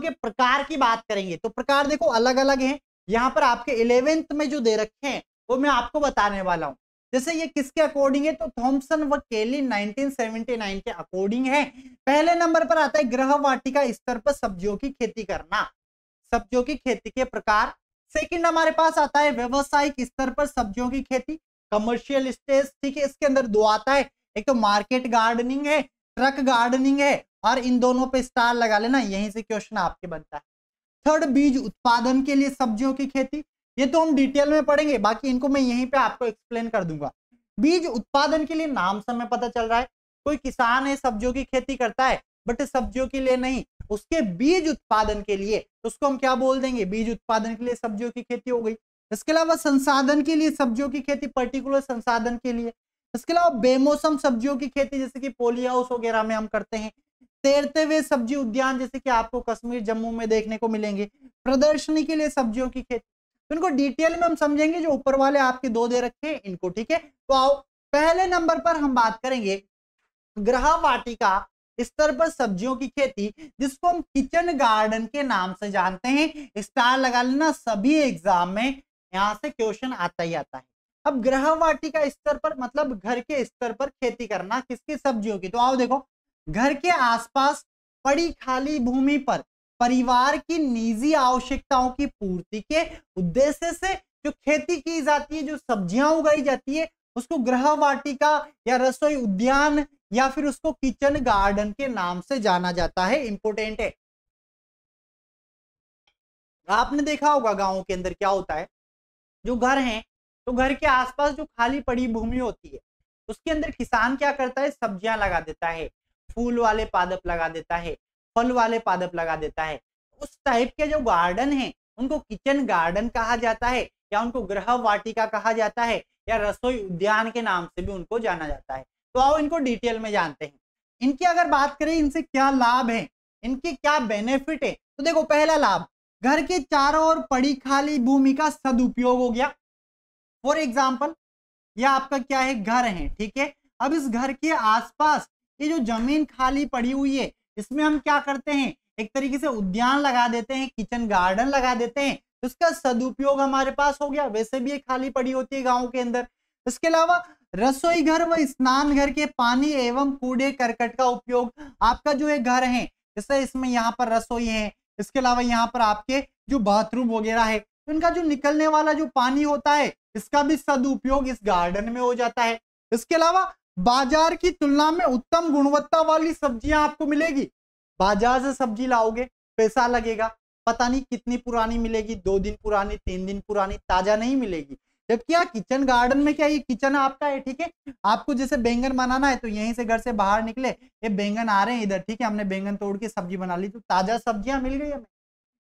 के प्रकार की बात करेंगे। तो प्रकार देखो अलग अलग हैं। यहाँ पर आपके 11th में जो दे रखे हैं वो मैं आपको बताने वाला हूं। जैसे ये किसके अकॉर्डिंग है तो थॉमसन व केली 1979 के अकॉर्डिंग है। पहले नंबर पर आता है गृह वाटिका स्तर पर सब्जियों की खेती करना, सब्जियों की खेती के प्रकार। सेकंड हमारे पास आता है व्यवसायिक स्तर पर सब्जियों की खेती, कमर्शियल स्टेज। ठीक है, इसके अंदर दो आता है, एक तो मार्केट गार्डनिंग है, ट्रक गार्डनिंग है, और इन दोनों पे स्टार लगा लेना, यहीं से क्वेश्चन आपके बनता है। थर्ड बीज उत्पादन के लिए सब्जियों की खेती, ये तो हम डिटेल में पढ़ेंगे, बाकी इनको मैं यहीं पे आपको एक्सप्लेन कर दूंगा। बीज उत्पादन के लिए नाम से हमें पता चल रहा है कोई किसान है सब्जियों की खेती करता है, बट सब्जियों के लिए नहीं, उसके बीज उत्पादन के लिए, तो उसको हम क्या बोल देंगे, बीज उत्पादन के लिए सब्जियों की खेती हो गई। इसके अलावा संसाधन के लिए सब्जियों की खेती, पर्टिकुलर संसाधन के लिए। इसके अलावा बेमौसम सब्जियों की खेती जैसे कि पोली हाउस वगैरह में हम करते हैं। तैरते हुए सब्जी उद्यान जैसे कि आपको कश्मीर जम्मू में देखने को मिलेंगे। प्रदर्शनी के लिए सब्जियों की खेती, तो इनको डिटेल में हम समझेंगे, जो ऊपर वाले आपके दो दे रखे हैं इनको। ठीक है, तो आओ पहले नंबर पर हम बात करेंगे गृह वाटिका स्तर पर सब्जियों की खेती, जिसको हम किचन गार्डन के नाम से जानते हैं। स्टार लगा लेना, सभी एग्जाम में यहां से क्वेश्चन आता ही आता है। अब गृह वाटिका स्तर पर मतलब घर के स्तर पर खेती करना किसकी, सब्जियों की। तो आओ देखो, घर के आसपास पड़ी खाली भूमि पर परिवार की निजी आवश्यकताओं की पूर्ति के उद्देश्य से जो खेती की जाती है, जो सब्जियां उगाई जाती है, उसको गृह वाटिका या रसोई उद्यान या फिर उसको किचन गार्डन के नाम से जाना जाता है। इंपोर्टेंट है, आपने देखा होगा गांवों के अंदर क्या होता है, जो घर हैं तो घर के आसपास जो खाली पड़ी भूमि होती है उसके अंदर किसान क्या करता है, सब्जियां लगा देता है, फूल वाले पादप लगा देता है, फल वाले पादप लगा देता है। उस टाइप के जो गार्डन हैं उनको किचन गार्डन कहा जाता है, या उनको गृह वाटिका कहा जाता है, या रसोई उद्यान के नाम से भी उनको जाना जाता है। तो आओ इनको डिटेल में जानते हैं। इनकी अगर बात करें इनसे क्या लाभ है, इनके क्या बेनिफिट है, तो देखो पहला लाभ, घर के चारों ओर पड़ी खाली भूमि का सदुपयोग हो गया। फॉर एग्जाम्पल यह आपका क्या है, घर है, ठीक है। अब इस घर के आसपास ये जो जमीन खाली पड़ी हुई है इसमें हम क्या करते हैं, एक तरीके से उद्यान लगा देते हैं, किचन गार्डन लगा देते हैं, उसका सदुपयोग हमारे पास हो गया। वैसे भी ये खाली पड़ी होती है गांव के अंदर। इसके अलावा रसोई घर व स्नान घर के पानी एवं कूड़े करकट का उपयोग, आपका जो है घर है जैसे इसमें यहाँ पर रसोई है, इसके अलावा यहाँ पर आपके जो बाथरूम वगैरह है, तो इनका जो निकलने वाला जो पानी होता है इसका भी सदुपयोग इस गार्डन में हो जाता है। इसके अलावा बाजार की तुलना में उत्तम गुणवत्ता वाली सब्जियां आपको मिलेगी। बाजार से सब्जी लाओगे पैसा लगेगा, पता नहीं कितनी पुरानी मिलेगी, 2 दिन पुरानी, 3 दिन पुरानी, ताजा नहीं मिलेगी। जबकि यहाँ किचन गार्डन में क्या, ये किचन आपका है, ठीक है। आपको जैसे बैंगन बनाना है तो यहीं से घर से बाहर निकले, ये बैंगन आ रहे हैं इधर, ठीक है, हमने बैंगन तोड़ के सब्जी बना ली, तो ताजा सब्जियां मिल गई हमें।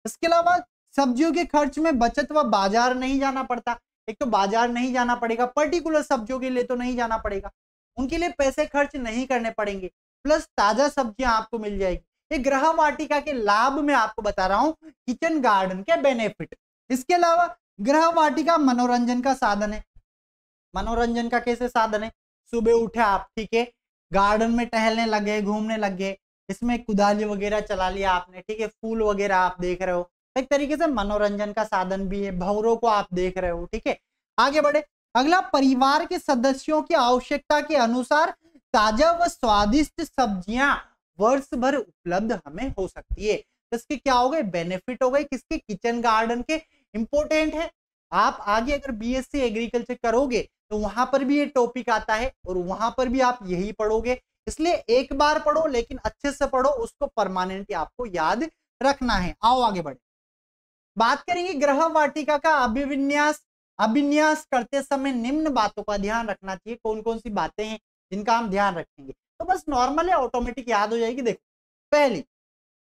इसके अलावा सब्जियों के खर्च में बचत व बाजार नहीं जाना पड़ता। एक तो बाजार नहीं जाना पड़ेगा, पर्टिकुलर सब्जियों के लिए तो नहीं जाना पड़ेगा, उनके लिए पैसे खर्च नहीं करने पड़ेंगे, प्लस ताजा सब्जियां आपको मिल जाएगी। ये गृह वाटिका के लाभ में आपको बता रहा हूं, किचन गार्डन के बेनिफिट। इसके अलावा गृह वाटिका मनोरंजन का साधन है। मनोरंजन का कैसे साधन है, सुबह उठे आप, ठीक है, गार्डन में टहलने लगे, घूमने लगे, इसमें कुदाली वगैरह चला लिया आपने, ठीक है, फूल वगैरह आप देख रहे हो, एक तरीके से मनोरंजन का साधन भी है, भंवरों को आप देख रहे हो, ठीक है। आगे बढ़े, अगला, परिवार के सदस्यों की आवश्यकता के अनुसार ताजा व स्वादिष्ट सब्जियां वर्ष भर उपलब्ध हमें हो सकती है। तो इसके क्या हो गए, बेनिफिट हो गए, किसके, किचन गार्डन के। इंपॉर्टेंट है, आप आगे अगर बीएससी एग्रीकल्चर करोगे तो वहां पर भी ये टॉपिक आता है और वहां पर भी आप यही पढ़ोगे, इसलिए एक बार पढ़ो लेकिन अच्छे से पढ़ो, उसको परमानेंटली आपको याद रखना है। आओ आगे बढ़े, बात करेंगे गृह वाटिका का अभिन्यास करते समय निम्न बातों का ध्यान रखना चाहिए। कौन कौन सी बातें हैं जिनका हम ध्यान रखेंगे, तो बस नॉर्मल है, ऑटोमेटिक याद हो जाएगी। देखो, पहली,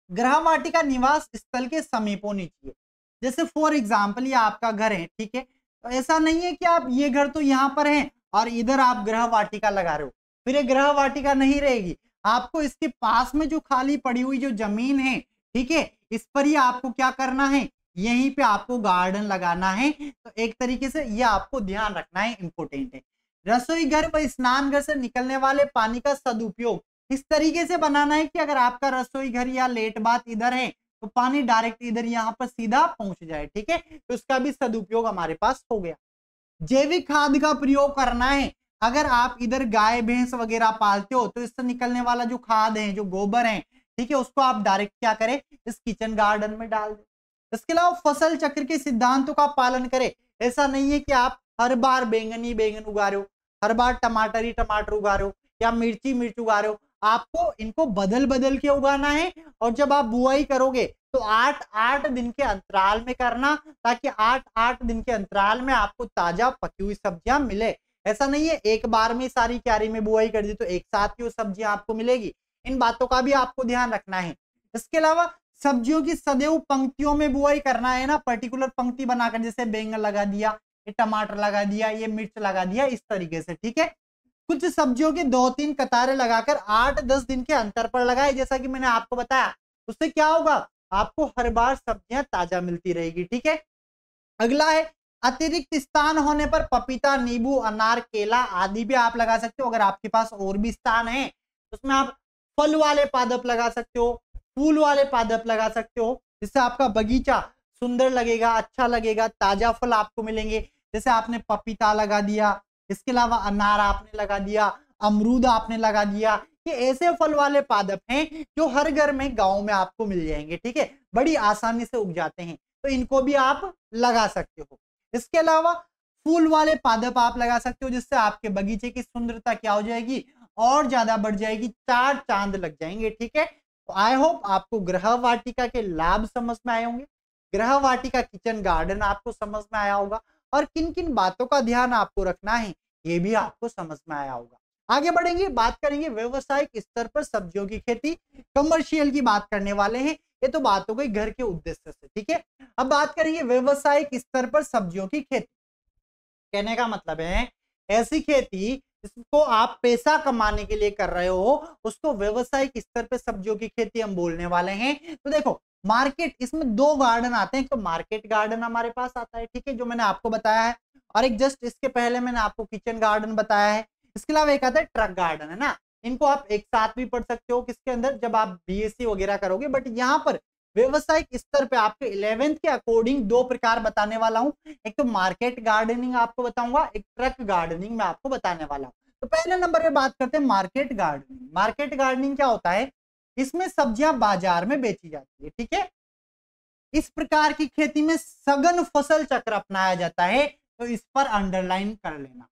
गृह वाटिका निवास स्थल के समीप होनी चाहिए। जैसे फॉर एग्जाम्पल ये आपका घर है, ठीक है, तो ऐसा नहीं है कि आप ये घर तो यहाँ पर है और इधर आप गृह वाटिका लगा रहे हो, फिर ये गृह वाटिका नहीं रहेगी। आपको इसके पास में जो खाली पड़ी हुई जो जमीन है, ठीक है, इस पर ही आपको क्या करना है, यहीं पे आपको गार्डन लगाना है। तो एक तरीके से ये आपको ध्यान रखना है, इंपॉर्टेंट है। रसोई घर व स्नान घर से निकलने वाले पानी का सदुपयोग इस तरीके से बनाना है कि अगर आपका रसोई घर या लेट बाथ इधर है तो पानी डायरेक्ट इधर यहाँ पर सीधा पहुंच जाए, ठीक है, तो उसका भी सदुपयोग हमारे पास हो गया। जैविक खाद का प्रयोग करना है, अगर आप इधर गाय भैंस वगैरह पालते हो तो इससे निकलने वाला जो खाद है, जो गोबर है, ठीक है, उसको आप डायरेक्ट क्या करें, इस किचन गार्डन में डाल दें। इसके अलावा फसल चक्र के सिद्धांतों का पालन करें। ऐसा नहीं है कि आप हर बार बैंगन ही बैंगन उगा रहे हो, हर बार टमाटर ही टमाटर उगा रहे हो, या मिर्ची मिर्च उगा रहे हो, आपको इनको बदल बदल के उगाना है। और जब आप बुआई करोगे तो 8-8 दिन के अंतराल में करना, ताकि 8-8 दिन के अंतराल में आपको ताजा पकी हुई सब्जियां मिले। ऐसा नहीं है एक बार में सारी क्यारी में बुआई कर दी तो एक साथ की वो सब्जियां आपको मिलेगी। इन बातों का भी आपको ध्यान रखना है। इसके अलावा सब्जियों की सदैव पंक्तियों में बुआई करना है ना, पर्टिकुलर पंक्ति बनाकर, जैसे बैंगन लगा दिया, ये टमाटर लगा दिया, ये मिर्च लगा दिया, इस तरीके से, ठीक है। कुछ सब्जियों की 2-3 कतारें लगाकर 8-10 दिन के अंतर पर लगाए, जैसा कि मैंने आपको बताया। उससे क्या होगा, आपको हर बार सब्जियां ताजा मिलती रहेगी, ठीक है। अगला है, अतिरिक्त स्थान होने पर पपीता, नींबू, अनार, केला आदि भी आप लगा सकते हो। अगर आपके पास और भी स्थान है तो उसमें आप फल वाले पादप लगा सकते हो, फूल वाले पादप लगा सकते हो, जिससे आपका बगीचा सुंदर लगेगा, अच्छा लगेगा, ताजा फल आपको मिलेंगे। जैसे आपने पपीता लगा दिया, इसके अलावा अनार आपने लगा दिया, अमरूद आपने लगा दिया, ये ऐसे फल वाले पादप हैं जो हर घर में गांव में आपको मिल जाएंगे, ठीक है, बड़ी आसानी से उग जाते हैं, तो इनको भी आप लगा सकते हो। इसके अलावा फूल वाले पादप आप लगा सकते हो, जिससे आपके बगीचे की सुंदरता क्या हो जाएगी, और ज्यादा बढ़ जाएगी, 4 चांद लग जाएंगे, ठीक है। तो आई होप आपको गृह वाटिका के लाभ समझ में आए होंगे, गृह वाटिका किचन गार्डन आपको समझ में आया होगा, और किन किन बातों का ध्यान आपको रखना है ये भी आपको समझ में आया होगा। आगे बढ़ेंगे, बात करेंगे व्यवसायिक स्तर पर सब्जियों की खेती, कमर्शियल की बात करने वाले हैं। ये तो बात हो गई घर के उद्देश्य से, ठीक है। अब बात करेंगे व्यवसायिक स्तर पर सब्जियों की खेती। कहने का मतलब है ऐसी खेती जिसको आप पैसा कमाने के लिए कर रहे हो, उसको व्यवसायिक स्तर पर सब्जियों की खेती हम बोलने वाले हैं। तो देखो, मार्केट, इसमें 2 गार्डन आते हैं, तो मार्केट गार्डन हमारे पास आता है, ठीक है, जो मैंने आपको बताया है, और एक जस्ट इसके पहले मैंने आपको किचन गार्डन बताया है। इसके अलावा एक आता है ट्रक गार्डन, है ना, इनको आप एक साथ भी पढ़ सकते हो किसके अंदर, जब आप बीएससी वगैरह करोगे। बट यहाँ पर व्यवसायिक स्तर पे आपके 11th के अकॉर्डिंग 2 प्रकार बताने वाला हूँ। एक तो मार्केट गार्डनिंग आपको बताऊंगा, एक ट्रक गार्डनिंग मैं आपको बताने वाला हूँ। तो पहले नंबर पे बात करते हैं मार्केट गार्डनिंग। मार्केट गार्डनिंग क्या होता है, इसमें सब्जियां बाजार में बेची जाती है, ठीक है। इस प्रकार की खेती में सघन फसल चक्र अपनाया जाता है, तो इस पर अंडरलाइन कर लेना।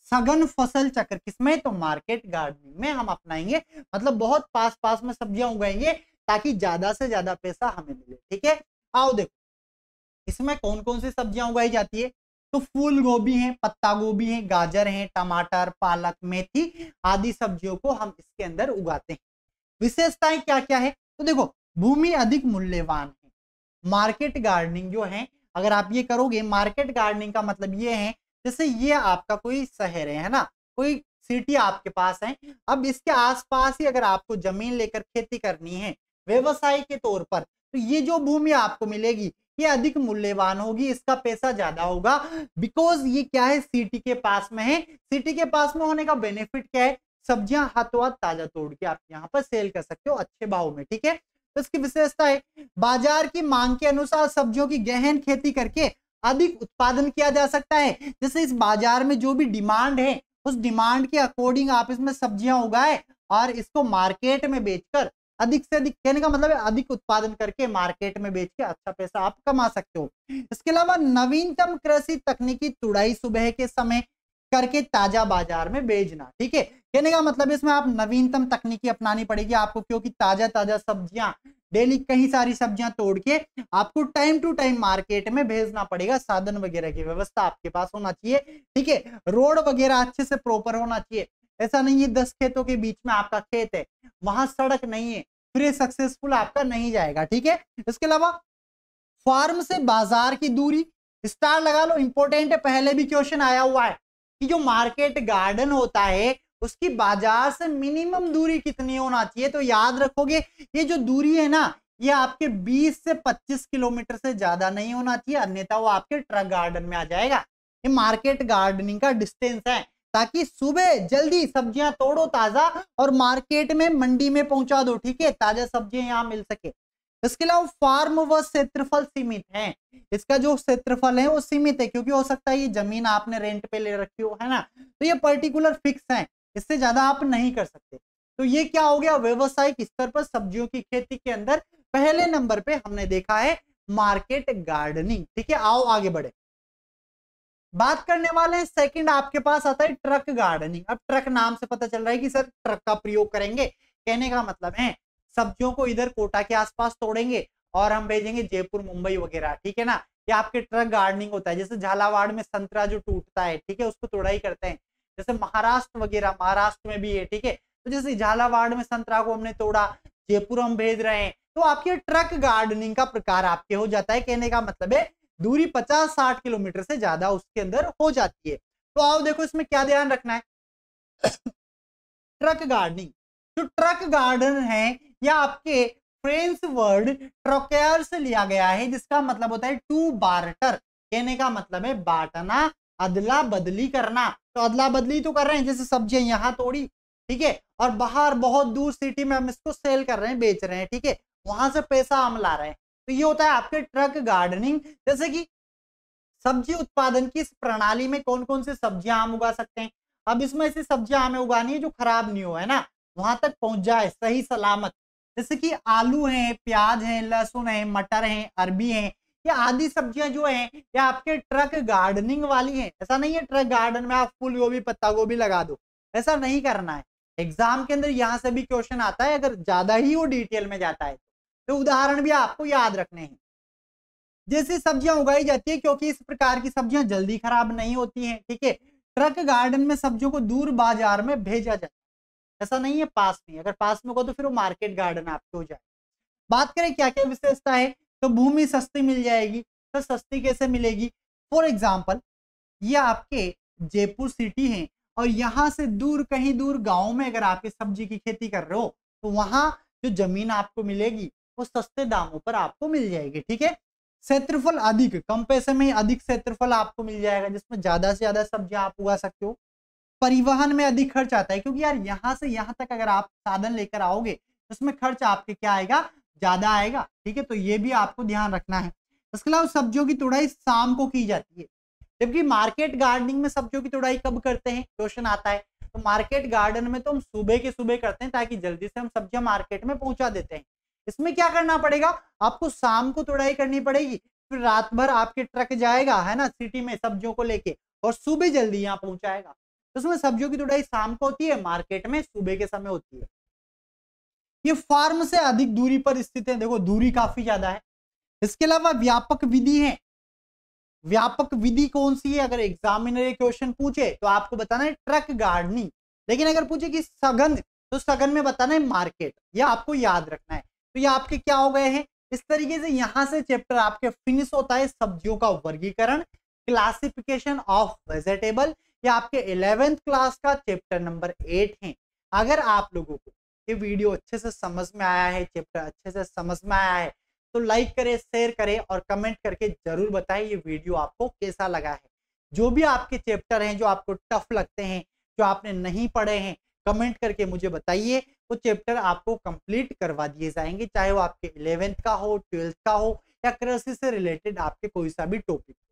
सघन फसल चक्र किसमें, तो मार्केट गार्डनिंग में हम अपनाएंगे, मतलब बहुत पास पास में सब्जियां उगाएंगे ताकि ज्यादा से ज्यादा पैसा हमें मिले, ठीक है। आओ देखो, इसमें कौन कौन सी सब्जियां उगाई जाती है, तो फूल गोभी है, पत्ता गोभी है, गाजर है, टमाटर, पालक, मेथी आदि सब्जियों को हम इसके अंदर उगाते हैं। विशेषताएं क्या क्या है? तो देखो, भूमि अधिक मूल्यवान है। मार्केट गार्डनिंग जो है, अगर आप ये करोगे, मार्केट गार्डनिंग का मतलब ये है, जैसे ये आपका कोई शहर है ना, कोई सिटी आपके पास है, अब इसके आसपास ही अगर आपको जमीन लेकर खेती करनी है व्यवसाय के तौर पर, तो ये जो भूमि आपको मिलेगी ये अधिक मूल्यवान होगी, इसका पैसा ज्यादा होगा, बिकॉज ये क्या है, सिटी के पास में है। सिटी के पास में होने का बेनिफिट क्या है? सब्जियां हाथों हाथ ताजा तोड़ के आप यहाँ पर सेल कर सकते हो अच्छे भाव में, ठीक है। तो इसकी विशेषता है, बाजार की मांग के अनुसार सब्जियों की गहन खेती करके अधिक उत्पादन किया जा सकता है। जैसे इस बाजार में जो भी डिमांड है, उस डिमांड के अकॉर्डिंग आप इसमें सब्जियां उगाए और इसको मार्केट में बेचकर अधिक से अधिक, कहने का मतलब है अधिक उत्पादन करके मार्केट में बेच के अच्छा पैसा आप कमा सकते हो। इसके अलावा नवीनतम कृषि तकनीकी तुड़ाई सुबह के समय करके ताजा बाजार में बेचना, ठीक है। कहने का मतलब इसमें आप नवीनतम तकनीकी अपनानी पड़ेगी आपको, क्योंकि ताजा ताजा सब्जियां, डेली कई सारी सब्जियां तोड़ के आपको टाइम टू टाइम मार्केट में भेजना पड़ेगा। साधन वगैरह की व्यवस्था आपके पास होना चाहिए, ठीक है। रोड वगैरह अच्छे से प्रॉपर होना चाहिए। ऐसा नहीं है 10 खेतों के बीच में आपका खेत है, वहां सड़क नहीं है, फिर ये सक्सेसफुल आपका नहीं जाएगा, ठीक है। इसके अलावा फार्म से बाजार की दूरी, स्टार लगा लो, इंपॉर्टेंट है, पहले भी क्वेश्चन आया हुआ है कि जो मार्केट गार्डन होता है उसकी बाजार से मिनिमम दूरी कितनी होना चाहिए। तो याद रखोगे, ये जो दूरी है ना, ये आपके 20 से 25 किलोमीटर से ज्यादा नहीं होना चाहिए, अन्यथा वो आपके ट्रक गार्डन में आ जाएगा। ये मार्केट गार्डनिंग का डिस्टेंस है, ताकि सुबह जल्दी सब्जियां तोड़ो ताजा और मार्केट में, मंडी में पहुंचा दो, ठीक है, ताजा सब्जियां यहाँ मिल सके। इसके अलावा फार्म व क्षेत्रफल सीमित है। इसका जो क्षेत्रफल है वो सीमित है, क्योंकि हो सकता है ये जमीन आपने रेंट पे ले रखी हो, है ना, तो ये पर्टिकुलर फिक्स है, इससे ज्यादा आप नहीं कर सकते। तो ये क्या हो गया, व्यवसायिक स्तर पर सब्जियों की खेती के अंदर पहले नंबर पे हमने देखा है मार्केट गार्डनिंग, ठीक है। आओ आगे बढ़े, बात करने वाले हैं सेकंड, आपके पास आता है ट्रक गार्डनिंग। अब ट्रक नाम से पता चल रहा है कि सर ट्रक का प्रयोग करेंगे, कहने का मतलब है सब्जियों को इधर कोटा के आसपास तोड़ेंगे और हम भेजेंगे जयपुर, मुंबई वगैरह, ठीक है ना। ये आपके ट्रक गार्डनिंग होता है। जैसे झालावाड़ में संतरा जो टूटता है, ठीक है, उसको तोड़ाई करते हैं। जैसे महाराष्ट्र वगैरह, महाराष्ट्र में भी है, ठीक है। तो जैसे झालावाड़ में संतरा को हमने तोड़ा, जयपुर हम भेज रहे हैं, तो आपके ट्रक गार्डनिंग का प्रकार आपके हो जाता है। कहने का मतलब है दूरी 50-60 किलोमीटर से ज्यादा उसके अंदर हो जाती है। तो आओ देखो इसमें क्या ध्यान रखना है। ट्रक गार्डनिंग, जो ट्रक गार्डन है या आपके फ्रेंच वर्ड ट्रोकेयर से लिया गया है, जिसका मतलब होता है टू बार्टर। कहने का मतलब है बांटना, अदला बदली करना। तो अदला बदली तो कर रहे हैं, जैसे सब्जियां यहाँ तोड़ी, ठीक है, और बाहर बहुत दूर सिटी में हम इसको सेल कर रहे हैं, बेच रहे हैं, ठीक है, वहां से पैसा हम ला रहे हैं। तो ये होता है आपके ट्रक गार्डनिंग। जैसे कि सब्जी उत्पादन की इस प्रणाली में कौन कौन सी सब्जियां हम उगा सकते हैं। अब इसमें ऐसी सब्जियां हमें उगानी है जो खराब नहीं हो, है ना, वहां तक पहुंच जाए सही सलामत। जैसे कि आलू है, प्याज है, लहसुन है, मटर है, अरबी है, ये आदि सब्जियां जो है ये आपके ट्रक गार्डनिंग वाली है। ऐसा नहीं है ट्रक गार्डन में आप फूल गोभी, पत्ता गोभी लगा दो, ऐसा नहीं करना है। एग्जाम के अंदर यहां से भी क्वेश्चन आता है, अगर ज्यादा ही वो डिटेल में जाता है तो उदाहरण भी आपको याद रखने हैं। जैसे सब्जियां उगाई जाती है, क्योंकि इस प्रकार की सब्जियां जल्दी खराब नहीं होती हैं, ठीक है। ट्रक गार्डन में सब्जियों को दूर बाजार में भेजा जाता है, ऐसा नहीं है पास में। अगर पास में हो तो फिर वो मार्केट गार्डन आपके हो जाए। बात करें क्या क्या विशेषता है, तो भूमि सस्ती मिल जाएगी। तो सस्ती कैसे मिलेगी? फॉर एग्जाम्पल, ये आपके जयपुर सिटी है और यहाँ से दूर, कहीं दूर गांव में अगर आप सब्जी की खेती कर रहे हो, तो वहां जो जमीन आपको मिलेगी वो सस्ते दामों पर आपको मिल जाएगी, ठीक है। क्षेत्रफल अधिक, कम पैसे में अधिक क्षेत्रफल आपको मिल जाएगा, जिसमें ज्यादा से ज्यादा सब्जियां आप उगा सकते हो। परिवहन में अधिक खर्च आता है, क्योंकि यार यहाँ से यहाँ तक अगर आप साधन लेकर आओगे तो उसमें खर्च आपके क्या आएगा, ज्यादा आएगा, ठीक है। तो ये भी आपको ध्यान रखना है। इसके अलावा सब्जियों की तुड़ाई शाम को की जाती है, जबकि मार्केट गार्डनिंग में सब्जियों की तुड़ाई कब करते हैं, क्वेश्चन आता है। तो मार्केट गार्डन में तो हम सुबह के सुबह करते हैं, ताकि जल्दी से हम सब्जियां मार्केट में पहुंचा देते हैं। इसमें क्या करना पड़ेगा, आपको शाम को तुड़ाई करनी पड़ेगी, फिर रात भर आपके ट्रक जाएगा, है ना, सिटी में सब्जियों को लेके, और सुबह जल्दी यहाँ पहुंचाएगा। तो उसमें सब्जियों की तुड़ाई शाम को होती है, मार्केट में सुबह के समय होती है। ये फार्म से अधिक दूरी पर स्थित है, देखो दूरी काफी ज्यादा है। इसके अलावा व्यापक विधि है, व्यापक विधि कौन सी है? अगर एग्जामिनर ये क्वेश्चन पूछे तो आपको बताना है ट्रक गार्डनिंग, लेकिन अगर पूछे कि सघन, तो सघन में बताना है मार्केट। यह आपको याद रखना है। तो ये आपके क्या हो गए हैं? इस तरीके से यहां से चैप्टर आपके फिनिश होता है। सब्जियों का वर्गीकरण, क्लासिफिकेशन ऑफ वेजिटेबल, ये आपके 11th क्लास का चैप्टर नंबर 8 है। अगर आप लोगों को ये वीडियो अच्छे से समझ में आया है, चैप्टर अच्छे से समझ में आया है, तो लाइक करें, शेयर करें और कमेंट करके जरूर बताएं ये वीडियो आपको कैसा लगा है। जो भी आपके चैप्टर हैं जो आपको टफ लगते हैं, जो आपने नहीं पढ़े हैं, कमेंट करके मुझे बताइए। वो चैप्टर आपको कंप्लीट करवा दिए जाएंगे, चाहे वो आपके 11th का हो, 12th का हो या कृषि से रिलेटेड आपके कोई सा भी टॉपिक हो।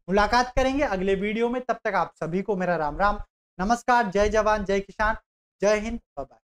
मुलाकात करेंगे अगले वीडियो में। तब तक आप सभी को मेरा राम राम, नमस्कार, जय जवान जय किसान, जय हिंद, बाय बाय।